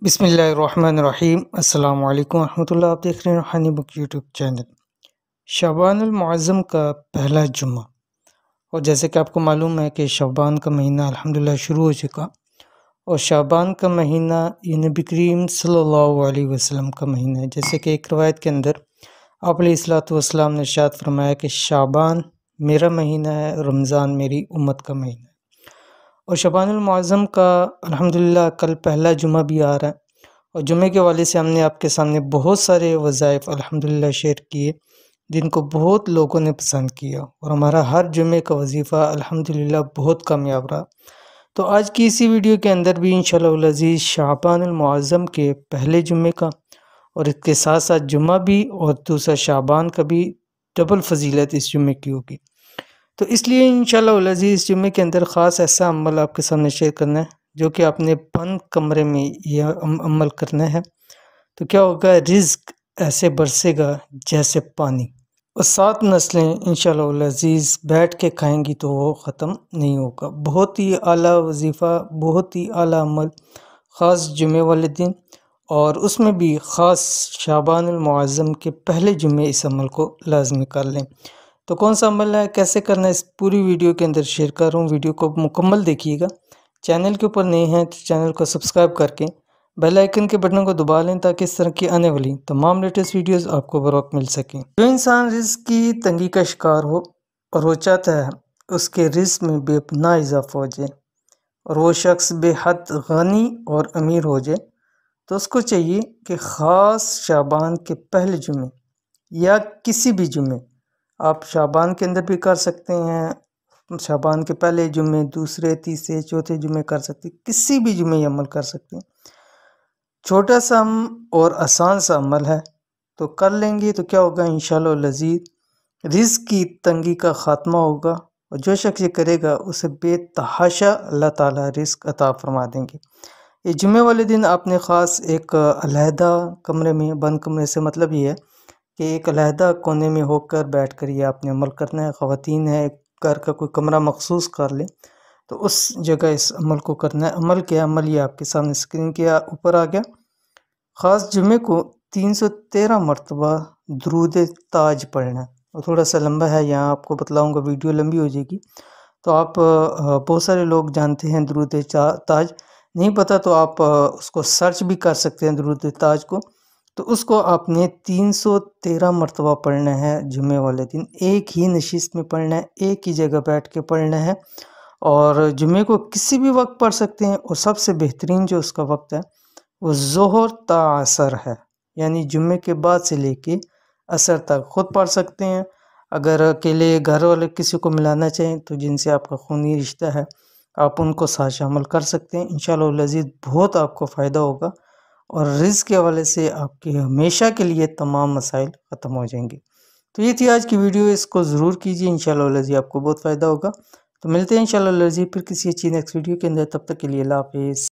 बिस्मिल्लाहिर्रहमानिर्रहीम अस्सलाम वालेकुम रहमतुल्लाह। आप देख रहे हैं रूहानी बुक यूट्यूब चैनल। शाबानुल मुअज़्ज़म का पहला जुम्मा, और जैसे कि आपको मालूम है कि शाबान का महीना अल्हम्दुलिल्लाह शुरू हो चुका, और शाबान का महीना ये नबी करीम सल्लल्लाहु अलैहि वसल्लम का महीना है। जैसे कि एक रवायत के अंदर आप अलैहिस्सलातु वस्सलाम ने इरशाद फरमाया कि शाबान मेरा महीना है, रमज़ान मेरी उम्मत का महीना है। और शबानुल मुअज़्ज़म का अल्हम्दुलिल्लाह कल पहला जुमा भी आ रहा है, और जुमे के वाले से हमने आपके सामने बहुत सारे वज़ाइफ़ अल्हम्दुलिल्लाह शेयर किए जिनको बहुत लोगों ने पसंद किया, और हमारा हर जुमे का वजीफ़ा अल्हम्दुलिल्लाह बहुत कामयाब रहा। तो आज की इसी वीडियो के अंदर भी इंशाअल्लाह अज़ीज़ शाबानुल मुअज़्ज़म के पहले जुमे का, और इसके साथ साथ जुमा भी और दूसरा शाबान का भी डबल फजीलत इस जुमे की होगी। तो इसलिए इंशाअल्लाह अज़ीज़ जुमे के अंदर ख़ास ऐसा अमल आपके सामने शेयर करना है जो कि आपने बंद कमरे में यह अमल करना है। तो क्या होगा, रिज़्क ऐसे बरसेगा जैसे पानी, और 7 नस्लें इंशाअल्लाह अज़ीज़ बैठ के खाएंगी तो वो ख़त्म नहीं होगा। बहुत ही आला वजीफ़ा, बहुत ही आला अमल, ख़ास जुमे वाले दिन, और उसमें भी ख़ास शाबानुल मुअज़्ज़म के पहले जुमे इस अमल को लाज़मी कर लें। तो कौन सा अमल है, कैसे करना है, इस पूरी वीडियो के अंदर शेयर कर रहा हूँ। वीडियो को मुकम्मल देखिएगा। चैनल के ऊपर नए हैं तो चैनल को सब्सक्राइब करके बेल आइकन के बटन को दबा लें ताकि इस तरह की आने वाली तमाम लेटेस्ट वीडियोस आपको बर वक्त मिल सकें। जो इंसान रिज़्क की तंगी का शिकार हो और वो चाहता है उसके रिज़्क में बेपनाह इजाफा हो जाए, और वो शख्स बेहद गनी और अमीर हो जाए, तो उसको चाहिए कि ख़ास शाबान के पहले जुमे या किसी भी जुमे, आप शाबान के अंदर भी कर सकते हैं, शाबान के पहले जुमे, दूसरे, तीसरे, चौथे जुमे कर सकते हैं, किसी भी जुमे ये अमल कर सकते हैं। छोटा सा और आसान सा अमल है, तो कर लेंगे तो क्या होगा, इंशाअल्लाह अज़ीज़ रिज़्क की तंगी का ख़ात्मा होगा, और जो शख्स ये करेगा उसे बेतहाशा अल्लाह ताला रिज़्क अता फरमा देंगे। ये जुमे वाले दिन आपने ख़ास एक अलहदा कमरे में, बंद कमरे से मतलब ये है कि एक अलहदा कोने में होकर बैठ कर ये आपने अमल करना है। ख़वातीन है, घर का कोई कमरा मखसूस कर लें तो उस जगह इस अमल को करना है। अमल क्या, अमल ये आपके सामने स्क्रीन के ऊपर आ गया। ख़ास जुमे को 313 मरतबा दुरूद ताज पढ़ना है, और थोड़ा सा लंबा है, यहाँ आपको बतलाऊँगा, वीडियो लंबी हो जाएगी। तो आप बहुत सारे लोग जानते हैं दुरूद ताज, नहीं पता तो आप उसको सर्च भी कर सकते हैं दुरूद ताज को। तो उसको आपने 313 मरतबा पढ़ना है जुमे वाले दिन, एक ही नशिस्त में पढ़ना है, एक ही जगह बैठ के पढ़ना है, और जुमे को किसी भी वक्त पढ़ सकते हैं। और सबसे बेहतरीन जो उसका वक्त है वो ज़ोहर ता असर है, यानी जुमे के बाद से लेके असर तक खुद पढ़ सकते हैं। अगर अकेले घर वाले किसी को मिलाना चाहें तो जिनसे आपका खूनी रिश्ता है, आप उनको साथ शामिल कर सकते हैं। इंशाअल्लाह अज़ीज़ बहुत आपको फ़ायदा होगा, और रिज़्क के हवाले से आपके हमेशा के लिए तमाम मसाइल ख़त्म हो जाएंगे। तो ये थी आज की वीडियो, इसको ज़रूर कीजिए, इंशाअल्लाह अज़ीज़ आपको बहुत फ़ायदा होगा। तो मिलते हैं इंशाअल्लाह अज़ीज़ फिर किसी अच्छी नेक्स्ट वीडियो के अंदर, तब तक के लिए अल्लाह हाफ़िज़।